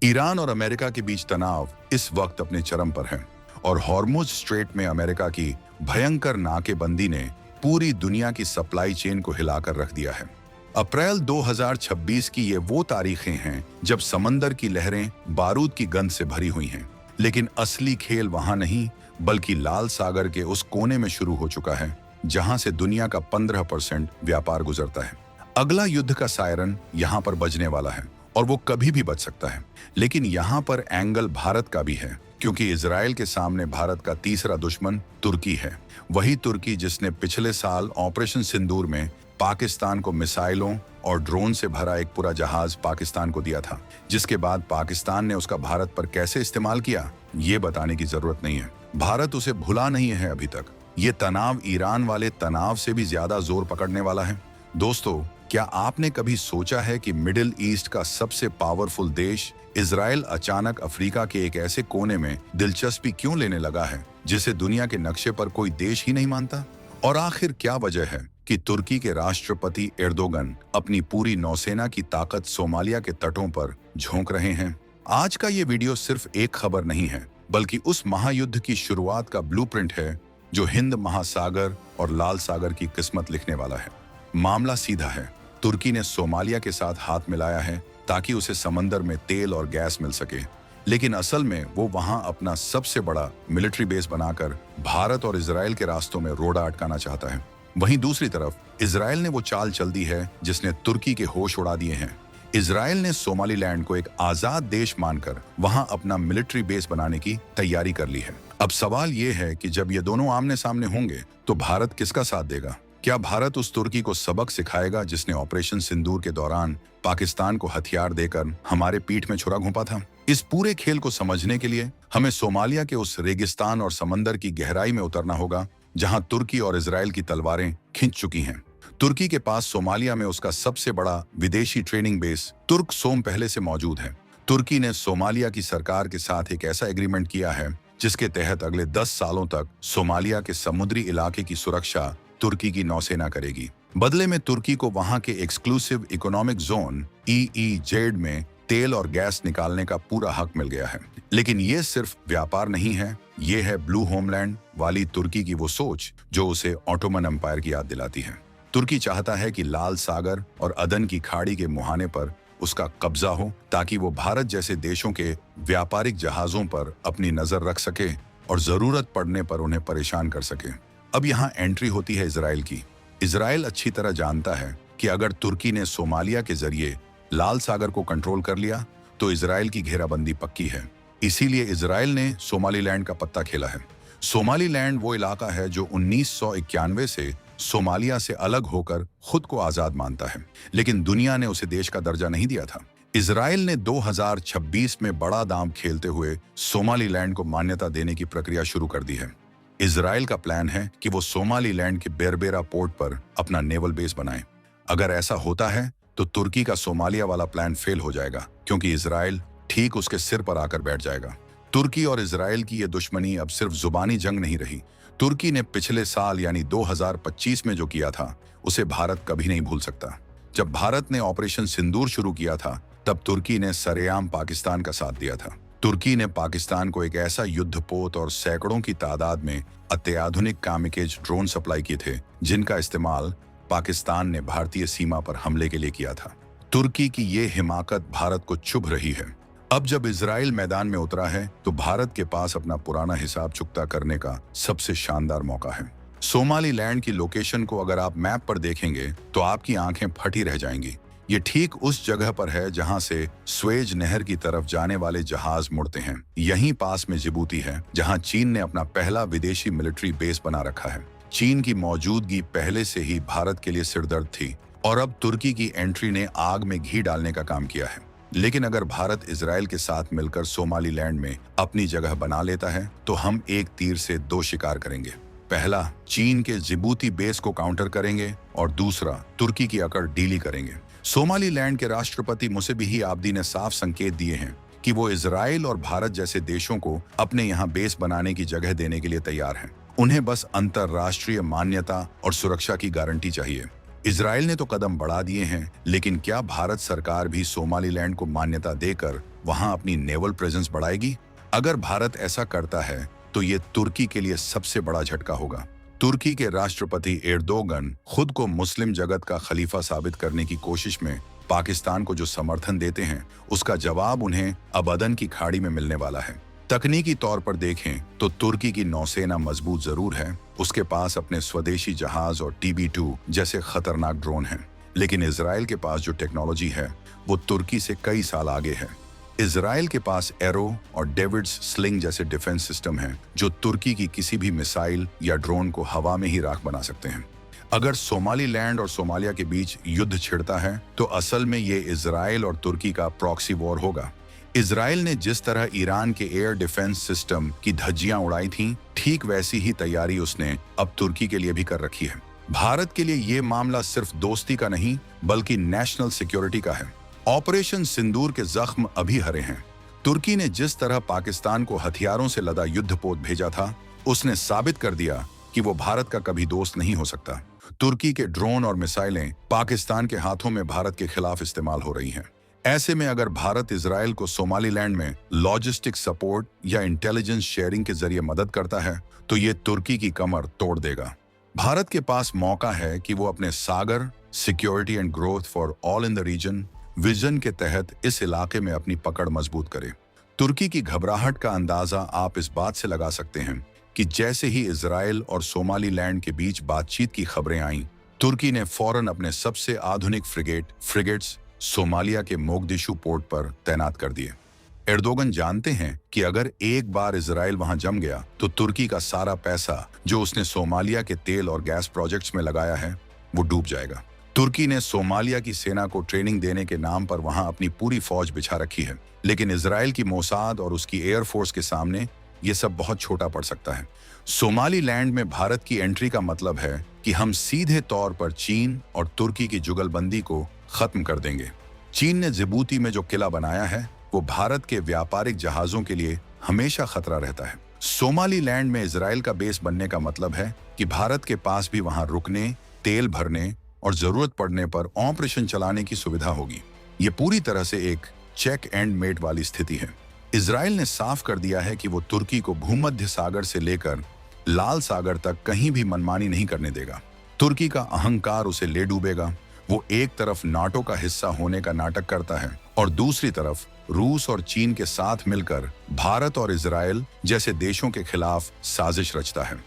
Iran और America के बीच तनाव इस वक्त अपने चरम पर है और हॉर्मुज स्ट्रेट में अमेरिका की भयंकर नाकेबंदी ने पूरी दुनिया की सप्लाई चेन को हिलाकर रख दिया है। अप्रैल 2026 की ये वो तारीखें हैं जब समंदर की लहरें बारूद की गंध से भरी हुई हैं, लेकिन असली खेल वहां नहीं बल्कि लाल सागर के उस कोने में शुरू हो चुका है जहां से दुनिया का 15% व्यापार गुजरता है। अगला युद्ध का सायरन यहां पर बजने वाला है और वो कभी भी बच सकता है। लेकिन यहाँ पर एंगल भारत का भी है, क्योंकि इजराइल के सामने भारत का तीसरा दुश्मन तुर्की है। वही तुर्की जिसने पिछले साल ऑपरेशन सिंदूर में पाकिस्तान को मिसाइलों और ड्रोन से भरा एक पूरा जहाज पाकिस्तान को दिया था, जिसके बाद पाकिस्तान ने उसका भारत पर कैसे इस्तेमाल किया ये बताने की जरूरत नहीं है। भारत उसे भुला नहीं है अभी तक। ये तनाव ईरान वाले तनाव से भी ज्यादा जोर पकड़ने वाला है। दोस्तों, क्या आपने कभी सोचा है कि मिडिल ईस्ट का सबसे पावरफुल देश इजराइल अचानक अफ्रीका के एक ऐसे कोने में दिलचस्पी क्यों लेने लगा है जिसे दुनिया के नक्शे पर कोई देश ही नहीं मानता? और आखिर क्या वजह है कि तुर्की के राष्ट्रपति एर्दोगन अपनी पूरी नौसेना की ताकत सोमालिया के तटों पर झोंक रहे हैं? आज का ये वीडियो सिर्फ एक खबर नहीं है, बल्कि उस महायुद्ध की शुरुआत का ब्लूप्रिंट है जो हिंद महासागर और लाल सागर की किस्मत लिखने वाला है। मामला सीधा है, तुर्की ने सोमालिया के साथ हाथ मिलाया है ताकि उसे समंदर में तेल और गैस मिल सके, लेकिन असल में वो वहां अपना सबसे बड़ा मिलिट्री बेस बनाकर भारत और इजराइल के रास्तों में रोड़ा अटकाना चाहता है। वहीं दूसरी तरफ इजराइल ने वो चाल चल दी है जिसने तुर्की के होश उड़ा दिए हैं। इजराइल ने सोमालीलैंड को एक आजाद देश मानकर वहां अपना मिलिट्री बेस बनाने की तैयारी कर ली है। अब सवाल ये है कि जब ये दोनों आमने सामने होंगे तो भारत किसका साथ देगा? क्या भारत उस तुर्की को सबक सिखाएगा जिसने ऑपरेशन सिंदूर के दौरान पाकिस्तान को हथियार देकर हमारे पीठ में छुरा घोंपा था? इस पूरे खेल को समझने के लिए हमें सोमालिया के उस रेगिस्तान और समंदर की गहराई में उतरना होगा जहां तुर्की और इजराइल की तलवारें खिंच चुकी हैं। तुर्की के पास सोमालिया में उसका सबसे बड़ा विदेशी ट्रेनिंग बेस तुर्क सोम पहले से मौजूद है। तुर्की ने सोमालिया की सरकार के साथ एक ऐसा एग्रीमेंट किया है जिसके तहत अगले 10 सालों तक सोमालिया के समुद्री इलाके की सुरक्षा तुर्की की नौसेना करेगी। बदले में तुर्की को वहां के एक्सक्लूसिव इकोनॉमिक जोन EEZ में तेल और गैस निकालने का पूरा हक मिल गया है। लेकिन ये सिर्फ व्यापार नहीं है, ये है ब्लू होमलैंड वाली तुर्की की वो सोच जो उसे ऑटोमन एम्पायर की याद दिलाती है। तुर्की चाहता है कि लाल सागर और अदन की खाड़ी के मुहाने पर उसका कब्जा हो ताकि वो भारत जैसे देशों के व्यापारिक जहाजों पर अपनी नजर रख सके और जरूरत पड़ने पर उन्हें परेशान कर सके। अब यहाँ एंट्री होती है इजराइल की। इजराइल अच्छी तरह जानता है कि अगर तुर्की ने सोमालिया के जरिए लाल सागर को कंट्रोल कर लिया तो इजराइल की घेराबंदी पक्की है। इसीलिए इजराइल ने सोमालीलैंड का पत्ता खेला है। सोमालीलैंड वो इलाका है जो 1991 से सोमालिया से अलग होकर खुद को आजाद मानता है, लेकिन दुनिया ने उसे देश का दर्जा नहीं दिया था। इजराइल ने 2026 में बड़ा दांव खेलते हुए सोमालीलैंड को मान्यता देने की प्रक्रिया शुरू कर दी है। इजराइल का प्लान है कि वो सोमालीलैंड के बेरबेरा पोर्ट पर अपना नेवल बेस बनाए। अगर ऐसा होता है तो तुर्की का सोमालिया वाला प्लान फेल हो जाएगा, क्योंकि इजराइल ठीक उसके सिर पर आकर बैठ जाएगा। तुर्की और इजराइल की ये दुश्मनी अब सिर्फ जुबानी जंग नहीं रही। तुर्की ने पिछले साल यानी 2025 में जो किया था उसे भारत कभी नहीं भूल सकता। जब भारत ने ऑपरेशन सिंदूर शुरू किया था तब तुर्की ने सरेआम पाकिस्तान का साथ दिया था। तुर्की ने पाकिस्तान को एक ऐसा युद्धपोत और सैकड़ों की तादाद में अत्याधुनिक कामिकेज ड्रोन सप्लाई किए थे जिनका इस्तेमाल पाकिस्तान ने भारतीय सीमा पर हमले के लिए किया था। तुर्की की ये हिमाकत भारत को चुभ रही है। अब जब इजराइल मैदान में उतरा है तो भारत के पास अपना पुराना हिसाब चुकता करने का सबसे शानदार मौका है। सोमालीलैंड की लोकेशन को अगर आप मैप पर देखेंगे तो आपकी आंखें फटी रह जाएंगी। ये ठीक उस जगह पर है जहां से स्वेज नहर की तरफ जाने वाले जहाज मुड़ते हैं। यहीं पास में जिबूती है जहां चीन ने अपना पहला विदेशी मिलिट्री बेस बना रखा है। चीन की मौजूदगी पहले से ही भारत के लिए सिरदर्द थी और अब तुर्की की एंट्री ने आग में घी डालने का काम किया है। लेकिन अगर भारत इजराइल के साथ मिलकर सोमालीलैंड में अपनी जगह बना लेता है तो हम एक तीर से दो शिकार करेंगे। पहला, चीन के जिबूती बेस को काउंटर करेंगे और दूसरा, तुर्की की अकड़ ढीली करेंगे। सोमालीलैंड के राष्ट्रपति मुसेबिही आब्दी ने साफ संकेत दिए हैं कि वो इजराइल और भारत जैसे देशों को अपने यहाँ बेस बनाने की जगह देने के लिए तैयार हैं। उन्हें बस अंतर्राष्ट्रीय मान्यता और सुरक्षा की गारंटी चाहिए। इजराइल ने तो कदम बढ़ा दिए हैं, लेकिन क्या भारत सरकार भी सोमालीलैंड को मान्यता देकर वहां अपनी नेवल प्रेजेंस बढ़ाएगी? अगर भारत ऐसा करता है तो ये तुर्की के लिए सबसे बड़ा झटका होगा। तुर्की के राष्ट्रपति एर्दोगन खुद को मुस्लिम जगत का खलीफा साबित करने की कोशिश में पाकिस्तान को जो समर्थन देते हैं, उसका जवाब उन्हें अब अदन की खाड़ी में मिलने वाला है। तकनीकी तौर पर देखें तो तुर्की की नौसेना मजबूत जरूर है, उसके पास अपने स्वदेशी जहाज और TB2 जैसे खतरनाक ड्रोन हैं, लेकिन इजराइल के पास जो टेक्नोलॉजी है वो तुर्की से कई साल आगे है। इजराइल के पास एरो और डेविड्स स्लिंग जैसे डिफेंस सिस्टम हैं जो तुर्की की किसी भी मिसाइल या ड्रोन को हवा में ही राख बना सकते हैं। अगर सोमालीलैंड और सोमालिया के बीच युद्ध छिड़ता है तो असल में ये इजराइल और तुर्की का प्रॉक्सी वॉर होगा। इजराइल ने जिस तरह ईरान के एयर डिफेंस सिस्टम की धज्जियां उड़ाई थीं, ठीक वैसी ही तैयारी उसने अब तुर्की के लिए भी कर रखी है। भारत के लिए ये मामला सिर्फ दोस्ती का नहीं बल्कि नेशनल सिक्योरिटी का है। ऑपरेशन सिंदूर के जख्म अभी हरे हैं। तुर्की ने जिस तरह पाकिस्तान को हथियारों से लदा युद्धपोत भेजा था, उसने साबित कर दिया कि वो भारत का कभी दोस्त नहीं हो सकता। तुर्की के ड्रोन और मिसाइलें पाकिस्तान के हाथों में भारत के खिलाफ इस्तेमाल हो रही हैं। ऐसे में अगर भारत इजराइल को सोमालीलैंड में लॉजिस्टिक सपोर्ट या इंटेलिजेंस शेयरिंग के जरिए मदद करता है तो ये तुर्की की कमर तोड़ देगा। भारत के पास मौका है कि वो अपने SAGAR security and growth for all in the region vision के तहत इस इलाके में अपनी पकड़ मजबूत करे। तुर्की की घबराहट का अंदाजा आप इस बात से लगा सकते हैं कि जैसे ही इजराइल और सोमालीलैंड के बीच बातचीत की खबरें आईं, तुर्की ने फौरन अपने सबसे आधुनिक फ्रिगेट्स सोमालिया के मोगदिशु पोर्ट पर तैनात कर दिए। एर्दोगन जानते हैं कि अगर एक बार इजराइल वहां जम गया तो तुर्की का सारा पैसा जो उसने सोमालिया के तेल और गैस प्रोजेक्ट्स में लगाया है वो डूब जाएगा। तुर्की ने सोमालिया की सेना को ट्रेनिंग देने के नाम पर वहां अपनी पूरी फौज बिछा रखी है, लेकिन इजराइल की मोसाद और उसकी एयरफोर्स के सामने ये सब बहुत छोटा पड़ सकता है। सोमालीलैंड में भारत की एंट्री का मतलब है कि हम सीधे तौर पर चीन और तुर्की की जुगलबंदी को खत्म कर देंगे। चीन ने जिबूती में जो किला बनाया है वो भारत के व्यापारिक जहाजों के लिए हमेशा खतरा रहता है। सोमालीलैंड में इजराइल का बेस बनने का मतलब है कि भारत के पास भी वहां रुकने, तेल भरने और जरूरत पड़ने पर ऑपरेशन चलाने की सुविधा होगी। ये पूरी तरह से एक चेक एंड मेट वाली स्थिति है। इजराइल ने साफ कर दिया है कि वो तुर्की को भूमध्य सागर से लेकर लाल सागर तक कहीं भी मनमानी नहीं करने देगा। तुर्की का अहंकार उसे ले डूबेगा। वो एक तरफ नाटो का हिस्सा होने का नाटक करता है और दूसरी तरफ रूस और चीन के साथ मिलकर भारत और इजराइल जैसे देशों के खिलाफ साजिश रचता है।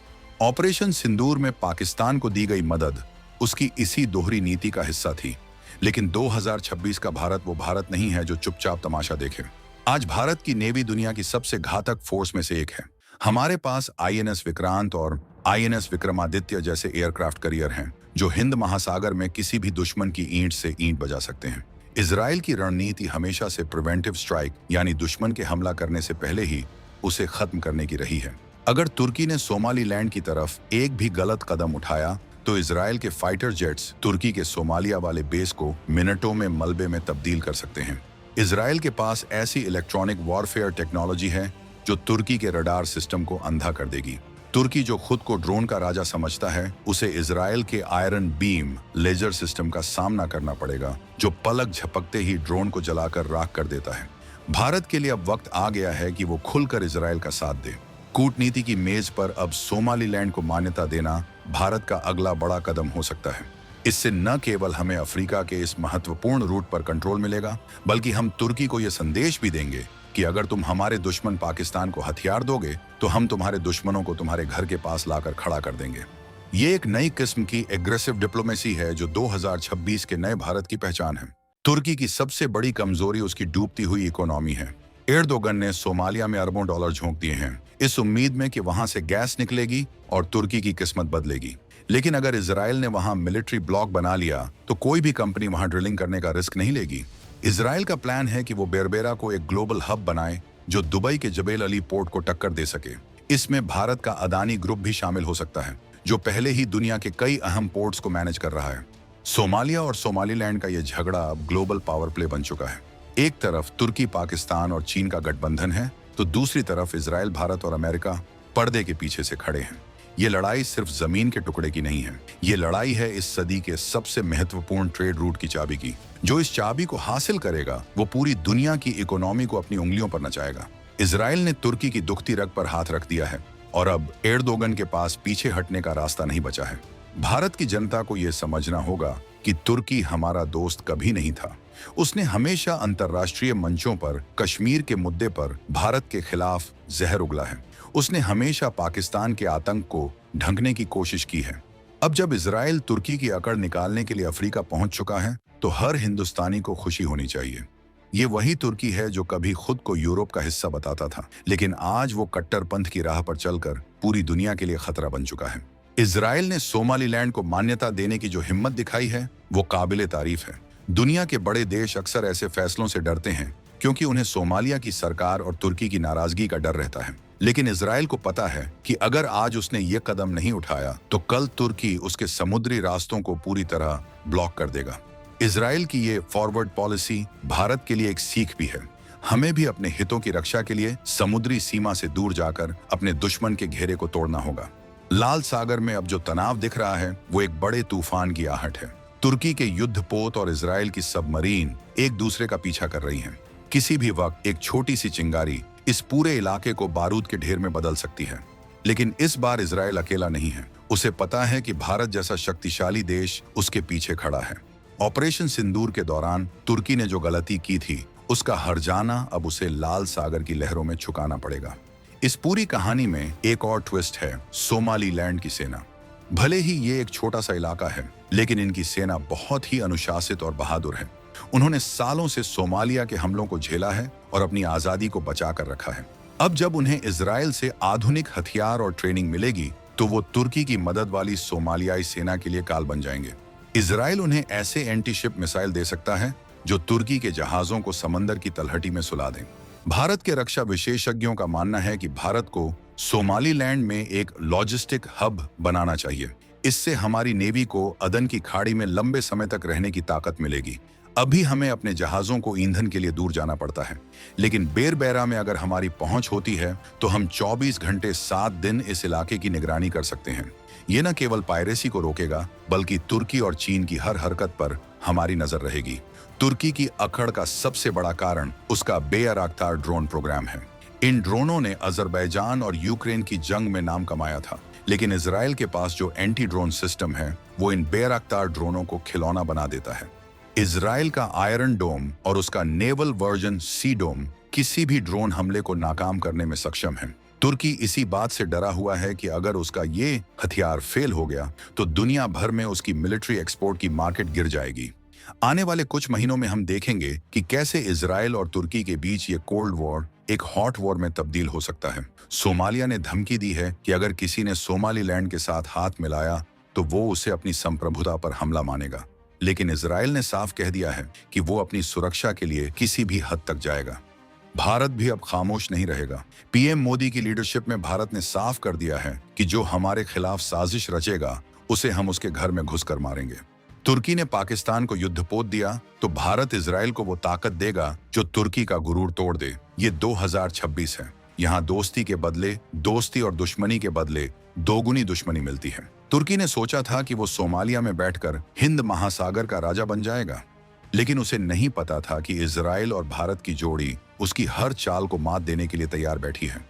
ऑपरेशन सिंदूर में पाकिस्तान को दी गई मदद उसकी इसी दोहरी नीति का हिस्सा थी, लेकिन 2026 का भारत वो भारत नहीं है जो चुपचाप तमाशा देखे। आज भारत की नेवी दुनिया की सबसे घातक फोर्स में से एक है। हमारे पास INS विक्रांत और INS विक्रमादित्य जैसे एयरक्राफ्ट करियर हैं जो हिंद महासागर में किसी भी दुश्मन की ईंट से ईंट बजा सकते हैं। इजराइल की रणनीति हमेशा से प्रिवेंटिव स्ट्राइक यानी दुश्मन के हमला करने से पहले ही उसे खत्म करने की रही है। अगर तुर्की ने सोमालीलैंड की तरफ एक भी गलत कदम उठाया तो इजराइल के फाइटर जेट्स तुर्की के सोमालिया वाले बेस को मिनटों में मलबे में तब्दील कर सकते हैं। इजराइल के पास ऐसी इलेक्ट्रॉनिक वॉरफेयर टेक्नोलॉजी है जो तुर्की के रडार सिस्टम को अंधा कर देगी। तुर्की जो खुद को ड्रोन का राजा समझता है, उसे इजराइल के आयरन बीम लेजर सिस्टम का सामना करना पड़ेगा जो पलक झपकते ही ड्रोन को जलाकर राख कर देता है। भारत के लिए अब वक्त आ गया है कि वो खुलकर इजराइल का साथ दे। कूटनीति की मेज पर अब सोमालीलैंड को मान्यता देना भारत का अगला बड़ा कदम हो सकता है। इससे न केवल हमें अफ्रीका के इस महत्वपूर्ण रूट पर कंट्रोल मिलेगा, बल्कि हम तुर्की को यह संदेश भी देंगे कि अगर तुम हमारे दुश्मन पाकिस्तान को हथियार दोगे तो हम तुम्हारे दुश्मनों को तुम्हारे घर के पास लाकर खड़ा कर देंगे। ये एक नई किस्म की एग्रेसिव डिप्लोमेसी है जो 2026 के नए भारत की पहचान है। तुर्की की सबसे बड़ी कमजोरी उसकी डूबती हुई इकोनॉमी है। एर्दोगन ने सोमालिया में अरबों डॉलर झोंक दिए हैं, इस उम्मीद में कि वहां से गैस निकलेगी और तुर्की की किस्मत बदलेगी। लेकिन अगर इजराइल ने वहां मिलिट्री ब्लॉक बना लिया तो कोई भी कंपनी वहां ड्रिलिंग करने का रिस्क नहीं लेगी। इजराइल का प्लान है कि वो बेरबेरा को एक ग्लोबल हब बनाए जो दुबई के जबेल अली पोर्ट को टक्कर दे सके। इसमें भारत का अदानी ग्रुप भी शामिल हो सकता है जो पहले ही दुनिया के कई अहम पोर्ट्स को मैनेज कर रहा है। सोमालिया और सोमालीलैंड का यह झगड़ा अब ग्लोबल पावर प्ले बन चुका है। एक तरफ तुर्की, पाकिस्तान और चीन का गठबंधन है तो दूसरी तरफ इजराइल, भारत और अमेरिका पर्दे के पीछे से खड़े हैं। ये लड़ाई सिर्फ जमीन के टुकड़े की नहीं है, ये लड़ाई है इस सदी के सबसे महत्वपूर्ण ट्रेड रूट की चाबी की। जो इस चाबी को हासिल करेगा वो पूरी दुनिया की इकोनॉमी को अपनी उंगलियों पर नचाएगा। इजराइल ने तुर्की की दुखती रग पर हाथ रख दिया है और अब एर्दोगन के पास पीछे हटने का रास्ता नहीं बचा है। भारत की जनता को यह समझना होगा कि तुर्की हमारा दोस्त कभी नहीं था। उसने हमेशा अंतर्राष्ट्रीय मंचों पर कश्मीर के मुद्दे पर भारत के खिलाफ जहर उगला है। उसने हमेशा पाकिस्तान के आतंक को ढंकने की कोशिश की है। अब जब इजराइल तुर्की की अकड़ निकालने के लिए अफ्रीका पहुंच चुका है तो हर हिंदुस्तानी को खुशी होनी चाहिए। ये वही तुर्की है जो कभी खुद को यूरोप का हिस्सा बताता था, लेकिन आज वो कट्टरपंथ की राह पर चलकर पूरी दुनिया के लिए खतरा बन चुका है। इजराइल ने सोमालीलैंड को मान्यता देने की जो हिम्मत दिखाई है वो काबिले तारीफ है। दुनिया के बड़े देश अक्सर ऐसे फैसलों से डरते हैं क्योंकि उन्हें सोमालिया की सरकार और तुर्की की नाराजगी का डर रहता है। लेकिन इजराइल को पता है कि अगर आज उसने ये कदम नहीं उठाया तो कल तुर्की उसके समुद्री रास्तों को पूरी तरह ब्लॉक कर देगा। इजराइल की ये फॉरवर्ड पॉलिसी भारत के लिए एक सीख भी है। हमें भी अपने हितों की रक्षा के लिए समुद्री सीमा से दूर जाकर अपने दुश्मन के घेरे को तोड़ना होगा। लाल सागर में अब जो तनाव दिख रहा है वो एक बड़े तूफान की आहट है। तुर्की के युद्धपोत और इजराइल की सबमरीन एक दूसरे का पीछा कर रही हैं। किसी भी वक्त एक छोटी सी चिंगारी इस पूरे इलाके को बारूद के ढेर में बदल सकती है। लेकिन इस बार इजराइल अकेला नहीं है। उसे पता है कि भारत जैसा शक्तिशाली देश उसके पीछे खड़ा है। ऑपरेशन सिंदूर के दौरान तुर्की ने जो गलती की थी उसका हर्जाना अब उसे लाल सागर की लहरों में चुकाना पड़ेगा। इस पूरी कहानी में एक और ट्विस्ट है, सोमालीलैंड की सेना। भले ही ये एक छोटा सा इलाका है लेकिन इनकी सेना बहुत ही अनुशासित और बहादुर है। उन्होंने सालों से सोमालिया के हमलों को झेला है और अपनी आजादी को बचा कर रखा है। अब जब उन्हें इजराइल से आधुनिक हथियार और ट्रेनिंग मिलेगी तो वो तुर्की की मदद वाली सोमालियाई सेना के लिए काल बन जाएंगे। इजराइल उन्हें ऐसे एंटी शिप मिसाइल दे सकता है जो तुर्की के जहाजों को समंदर की तलहटी में सुला दें। भारत के रक्षा विशेषज्ञों का मानना है कि भारत को सोमालीलैंड में एक लॉजिस्टिक हब बनाना चाहिए। इससे हमारी नेवी को अदन की खाड़ी में लंबे समय तक रहने की ताकत मिलेगी। अभी हमें अपने जहाजों को ईंधन के लिए दूर जाना पड़ता है, लेकिन बेरबैरा में अगर हमारी पहुंच होती है तो हम 24 घंटे 7 दिन इस इलाके की निगरानी कर सकते हैं। ये न केवल पायरेसी को रोकेगा बल्कि तुर्की और चीन की हर हरकत पर हमारी नजर रहेगी। तुर्की की अकड़ का सबसे बड़ा कारण उसका बेअराक्तार ड्रोन प्रोग्राम है। इन ड्रोनों ने अजरबैजान और यूक्रेन की जंग में नाम कमाया था, लेकिन इजराइल के पास जो एंटी ड्रोन सिस्टम है वो इन बेअराक्तार ड्रोनों को खिलौना बना देता है। इजराइल का आयरन डोम और उसका नेवल वर्जन सी डोम किसी भी ड्रोन हमले को नाकाम करने में सक्षम है। तुर्की इसी बात से डरा हुआ है कि अगर उसका ये हथियार फेल हो गया तो दुनिया भर में उसकी मिलिट्री एक्सपोर्ट की मार्केट गिर जाएगी। आने वाले कुछ महीनों में हम देखेंगे कि कैसे इजराइल और तुर्की के बीच ये कोल्ड वॉर एक हॉट वॉर में तब्दील हो सकता है। सोमालिया ने धमकी दी है कि अगर किसी ने सोमालीलैंड के साथ हाथ मिलाया तो वो उसे अपनी संप्रभुता पर हमला मानेगा। लेकिन इजराइल ने साफ कह दिया है कि वो अपनी सुरक्षा के लिए किसी भी हद तक जाएगा। भारत भी अब खामोश नहीं रहेगा। पीएम मोदी की लीडरशिप में भारत ने साफ कर दिया है कि जो हमारे खिलाफ साजिश रचेगा उसे हम उसके घर में घुसकर मारेंगे। तुर्की ने पाकिस्तान को युद्धपोत दिया तो भारत इजराइल को वो ताकत देगा जो तुर्की का गुरूर तोड़ दे। ये 2026 है। यहाँ दोस्ती के बदले दोस्ती और दुश्मनी के बदले दोगुनी दुश्मनी मिलती है। तुर्की ने सोचा था कि वो सोमालिया में बैठकर हिंद महासागर का राजा बन जाएगा, लेकिन उसे नहीं पता था कि इजराइल और भारत की जोड़ी उसकी हर चाल को मात देने के लिए तैयार बैठी है।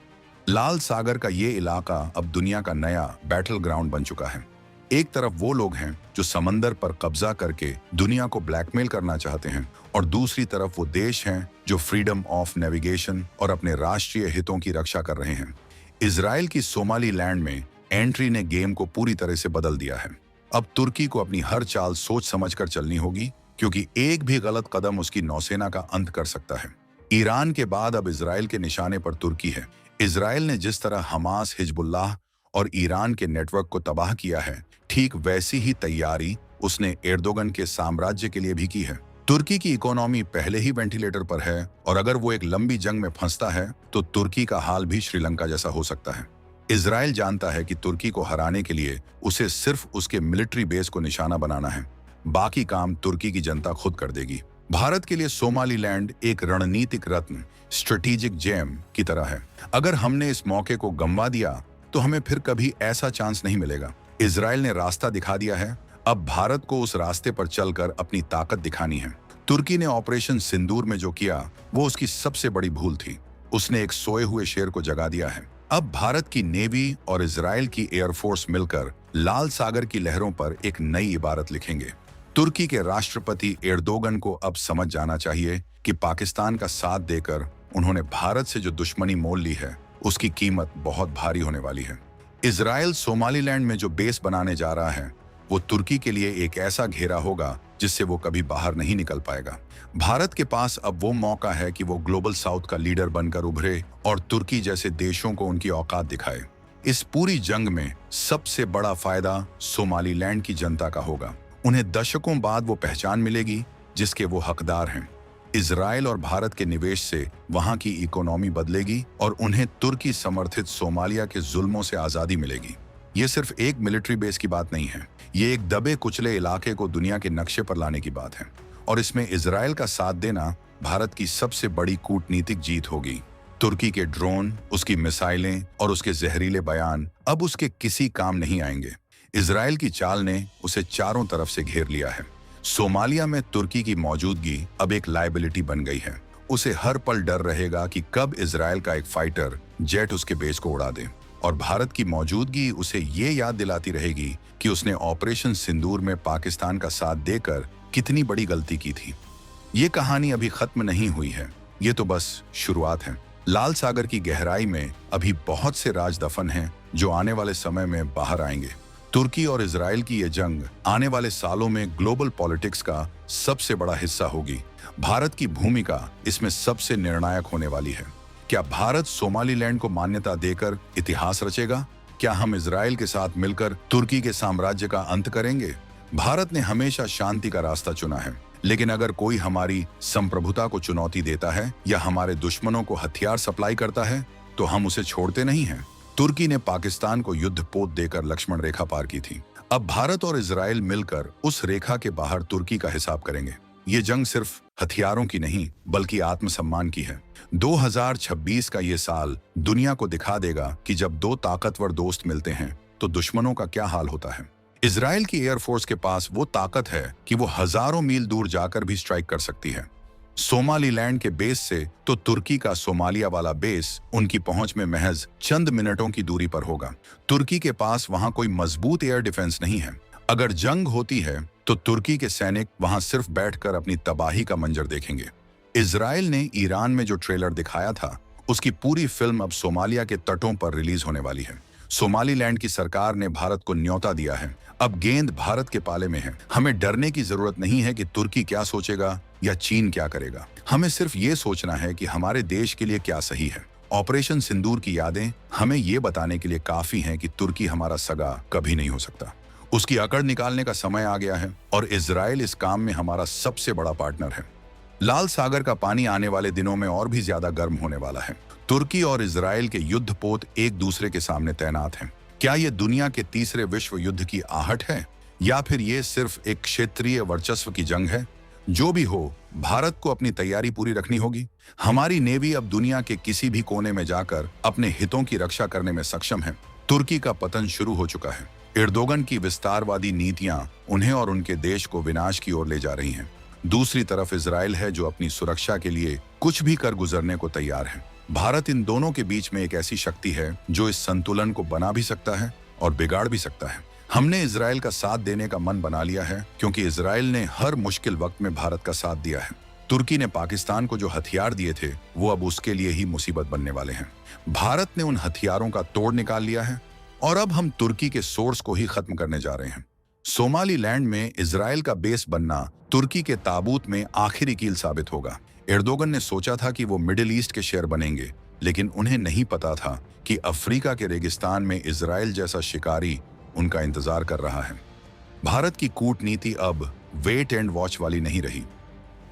लाल सागर का ये इलाका अब दुनिया का नया बैटल ग्राउंड बन चुका है। एक तरफ वो लोग हैं जो समंदर पर कब्जा करके दुनिया को ब्लैकमेल करना चाहते हैं और दूसरी तरफ वो देश हैं जो फ्रीडम ऑफ नेविगेशन और अपने राष्ट्रीय हितों की रक्षा कर रहे हैं। इजराइल की सोमालीलैंड में एंट्री ने गेम को पूरी तरह से बदल दिया है। अब तुर्की को अपनी हर चाल सोच समझकर चलनी होगी, क्योंकि एक भी गलत कदम उसकी नौसेना का अंत कर सकता है। ईरान के बाद अब इजराइल के निशाने पर तुर्की है। इजराइल ने जिस तरह हमास, हिजबुल्लाह और ईरान के नेटवर्क को तबाह किया है, ठीक वैसी ही तैयारी उसने एर्दोगन के साम्राज्य के लिए भी की है। तुर्की की इकोनॉमी पहले ही वेंटिलेटर पर है और अगर वो एक लंबी जंग में फंसता है तो तुर्की का हाल भी श्रीलंका जैसा हो सकता है। इजराइल जानता है कि तुर्की को हराने के लिए उसे सिर्फ उसके मिलिट्री बेस को निशाना बनाना है, बाकी काम तुर्की की जनता खुद कर देगी। भारत के लिए सोमालीलैंड एक रणनीतिक रत्न, स्ट्रेटेजिक जेम की तरह है। अगर हमने इस मौके को गंवा दिया तो हमें फिर कभी ऐसा चांस नहीं मिलेगा। इजराइल ने रास्ता दिखा दिया है, अब भारत को उस रास्ते पर चलकर अपनी ताकत दिखानी है। तुर्की ने ऑपरेशन सिंदूर में जो किया वो उसकी सबसे बड़ी भूल थी। उसने एक सोए हुए शेर को जगा दिया है। अब भारत की नेवी और इजराइल की एयरफोर्स मिलकर लाल सागर की लहरों पर एक नई इबारत लिखेंगे। तुर्की के राष्ट्रपति एर्दोगन को अब समझ जाना चाहिए कि पाकिस्तान का साथ देकर उन्होंने भारत से जो दुश्मनी मोल ली है उसकी कीमत बहुत भारी होने वाली है। इजराइल सोमालीलैंड में जो बेस बनाने जा रहा है वो तुर्की के लिए एक ऐसा घेरा होगा जिससे वो कभी बाहर नहीं निकल पाएगा। भारत के पास अब वो मौका है कि वो ग्लोबल साउथ का लीडर बनकर उभरे और तुर्की जैसे देशों को उनकी औकात दिखाए। इस पूरी जंग में सबसे बड़ा फायदा सोमालीलैंड की जनता का होगा। उन्हें दशकों बाद वो पहचान मिलेगी जिसके वो हकदार हैं। इजराइल और भारत के निवेश से वहां की इकोनॉमी बदलेगी और उन्हें तुर्की समर्थित सोमालिया के जुल्मों से आजादी मिलेगी। ये सिर्फ एक मिलिट्री बेस की बात नहीं है, ये एक दबे कुचले इलाके को दुनिया के नक्शे पर लाने की बात है। और इसमें इजराइल का साथ देना भारत की सबसे बड़ी कूटनीतिक जीत होगी। तुर्की के ड्रोन, उसकी मिसाइलें और उसके जहरीले बयान अब उसके किसी काम नहीं आएंगे। इजराइल की चाल ने उसे चारों तरफ से घेर लिया है। सोमालिया में तुर्की की मौजूदगी अब एक लायबिलिटी बन गई है। उसे हर पल डर रहेगा कि कब इजराइल का एक फाइटर जेट उसके बेस को उड़ा दे। और भारत की मौजूदगी उसे ये याद दिलाती रहेगी कि उसने ऑपरेशन सिंदूर में पाकिस्तान का साथ देकर कितनी बड़ी गलती की थी। ये कहानी अभी खत्म नहीं हुई है, ये तो बस शुरुआत है। लाल सागर की गहराई में अभी बहुत से राज दफन हैं जो आने वाले समय में बाहर आएंगे। तुर्की और इजराइल की ये जंग आने वाले सालों में ग्लोबल पॉलिटिक्स का सबसे बड़ा हिस्सा होगी। भारत की भूमिका इसमें सबसे निर्णायक होने वाली है। क्या भारत सोमालीलैंड को मान्यता देकर इतिहास रचेगा? क्या हम इजराइल के साथ मिलकर तुर्की के साम्राज्य का अंत करेंगे? भारत ने हमेशा शांति का रास्ता चुना है, लेकिन अगर कोई हमारी संप्रभुता को चुनौती देता है या हमारे दुश्मनों को हथियार सप्लाई करता है तो हम उसे छोड़ते नहीं हैं। तुर्की ने पाकिस्तान को युद्ध पोत देकर लक्ष्मण रेखा पार की थी। अब भारत और इजराइल मिलकर उस रेखा के बाहर तुर्की का हिसाब करेंगे। ये जंग सिर्फ हथियारों की नहीं बल्कि आत्मसम्मान की है। 2026 का ये साल दुनिया को दिखा देगा कि जब दो ताकतवर दोस्त मिलते हैं तो दुश्मनों का क्या हाल होता है। इजराइल की एयरफोर्स के पास वो ताकत है कि वो हजारों मील दूर जाकर भी स्ट्राइक कर सकती है। सोमालीलैंड के बेस से तो तुर्की का सोमालिया वाला बेस उनकी पहुंच में महज चंद मिनटों की दूरी पर होगा। तुर्की के पास वहां कोई मजबूत एयर डिफेंस नहीं है। अगर जंग होती है तो तुर्की के सैनिक वहां सिर्फ बैठकर अपनी तबाही का मंजर देखेंगे। इजराइल ने ईरान में जो ट्रेलर दिखाया था उसकी पूरी फिल्म अब सोमालिया के तटों पर रिलीज होने वाली है। सोमालीलैंड की सरकार ने भारत को न्योता दिया है। अब गेंद भारत के पाले में है। हमें डरने की जरूरत नहीं है कि तुर्की क्या सोचेगा या चीन क्या करेगा। हमें सिर्फ ये सोचना है कि हमारे देश के लिए क्या सही है। ऑपरेशन सिंदूर की यादें हमें ये बताने के लिए काफी हैं कि तुर्की हमारा सगा कभी नहीं हो सकता। उसकी अकड़ निकालने का समय आ गया है और इजराइल इस काम में हमारा सबसे बड़ा पार्टनर है। लाल सागर का पानी आने वाले दिनों में और भी ज्यादा गर्म होने वाला है। तुर्की और इजराइल के युद्धपोत एक दूसरे के सामने तैनात हैं। क्या ये दुनिया के तीसरे विश्व युद्ध की आहट है या फिर ये सिर्फ एक क्षेत्रीय वर्चस्व की जंग है? जो भी हो, भारत को अपनी तैयारी पूरी रखनी होगी। हमारी नेवी अब दुनिया के किसी भी कोने में जाकर अपने हितों की रक्षा करने में सक्षम है। तुर्की का पतन शुरू हो चुका है। एर्दोगन की विस्तारवादी नीतियां उन्हें और उनके देश को विनाश की ओर ले जा रही हैं। दूसरी तरफ इजराइल है जो अपनी सुरक्षा के लिए कुछ भी कर गुजरने को तैयार है। भारत इन दोनों के बीच में एक ऐसी शक्ति है जो इस संतुलन को बना भी सकता है और बिगाड़ भी सकता है। हमने इजराइल का साथ देने का मन बना लिया है क्योंकि इजराइल ने हर मुश्किल वक्त में भारत का साथ दिया है। तुर्की ने पाकिस्तान को जो हथियार दिए थे वो अब उसके लिए ही मुसीबत बनने वाले हैं। भारत ने उन हथियारों का तोड़ निकाल लिया है और अब हम तुर्की के सोर्स को ही खत्म करने जा रहे हैं। सोमालीलैंड में इजराइल का बेस बनना तुर्की के ताबूत में आखिरी कील साबित होगा। एर्दोगन ने सोचा था कि वो मिडिल ईस्ट के शेर बनेंगे, लेकिन उन्हें नहीं पता था कि अफ्रीका के रेगिस्तान में इजराइल जैसा शिकारी उनका इंतजार कर रहा है। भारत की कूटनीति अब वेट एंड वॉच वाली नहीं रही।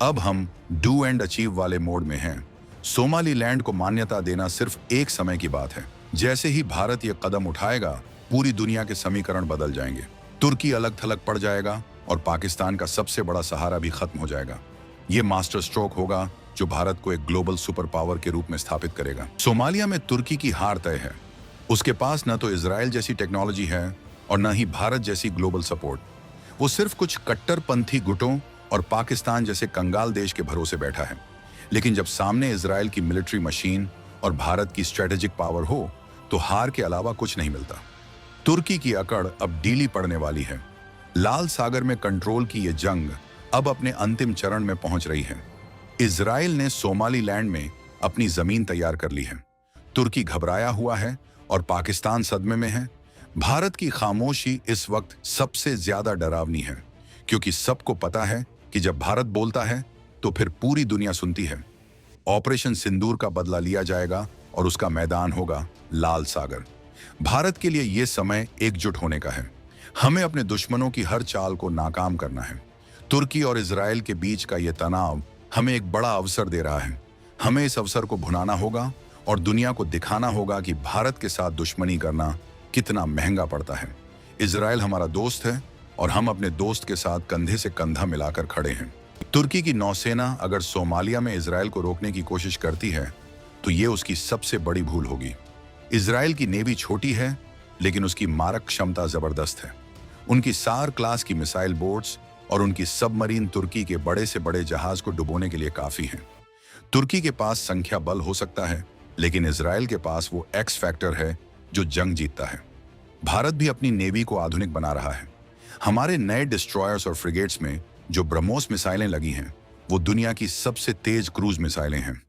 अब हम डू एंड अचीव वाले मोड में हैं। सोमालीलैंड को मान्यता देना सिर्फ एक समय की बात है। जैसे ही भारत ये कदम उठाएगा, पूरी दुनिया के समीकरण बदल जाएंगे। तुर्की अलग थलग पड़ जाएगा और पाकिस्तान का सबसे बड़ा सहारा भी खत्म हो जाएगा। ये मास्टर स्ट्रोक होगा जो भारत को एक ग्लोबल सुपर पावर के रूप में स्थापित करेगा। सोमालिया में तुर्की की हार तय है। उसके पास न तो इजराइल जैसी टेक्नोलॉजी है और न ही भारत जैसी ग्लोबल सपोर्ट। वो सिर्फ कुछ कट्टरपंथी गुटों और पाकिस्तान जैसे कंगाल देश के भरोसे बैठा है। लेकिन जब सामने इजराइल की मिलिट्री मशीन और भारत की स्ट्रेटेजिक पावर हो तो हार के अलावा कुछ नहीं मिलता। तुर्की की अकड़ अब ढीली पड़ने वाली है। लाल सागर में कंट्रोल की ये जंग अब अपने अंतिम चरण में पहुंच रही है। इजराइल ने सोमालीलैंड में अपनी जमीन तैयार कर ली है। तुर्की घबराया हुआ है और पाकिस्तान सदमे में है। भारत की खामोशी इस वक्त सबसे ज्यादा डरावनी है, क्योंकि सबको पता है कि जब भारत बोलता है तो फिर पूरी दुनिया सुनती है। ऑपरेशन सिंदूर का बदला लिया जाएगा और उसका मैदान होगा लाल सागर। भारत के लिए यह समय एकजुट होने का है। हमें अपने दुश्मनों की हर चाल को नाकाम करना है। तुर्की और इजराइल के बीच का यह तनाव हमें एक बड़ा अवसर दे रहा है। हमें इस अवसर को भुनाना होगा और दुनिया को दिखाना होगा कि भारत के साथ दुश्मनी करना कितना महंगा पड़ता है। इजराइल हमारा दोस्त है और हम अपने दोस्त के साथ कंधे से कंधा मिलाकर खड़े हैं। तुर्की की नौसेना अगर सोमालिया में इजराइल को रोकने की कोशिश करती है तो ये उसकी सबसे बड़ी भूल होगी। इजराइल की नेवी छोटी है, लेकिन उसकी मारक क्षमता जबरदस्त है। उनकी सार क्लास की मिसाइल बोट्स और उनकी सबमरीन तुर्की के बड़े से बड़े जहाज को डुबोने के लिए काफी हैं। तुर्की के पास संख्या बल हो सकता है, लेकिन इजराइल के पास वो एक्स फैक्टर है जो जंग जीतता है। भारत भी अपनी नेवी को आधुनिक बना रहा है। हमारे नए डिस्ट्रॉयर्स और फ्रिगेट्स में जो ब्रह्मोस मिसाइलें लगी हैं, वो दुनिया की सबसे तेज क्रूज मिसाइलें हैं।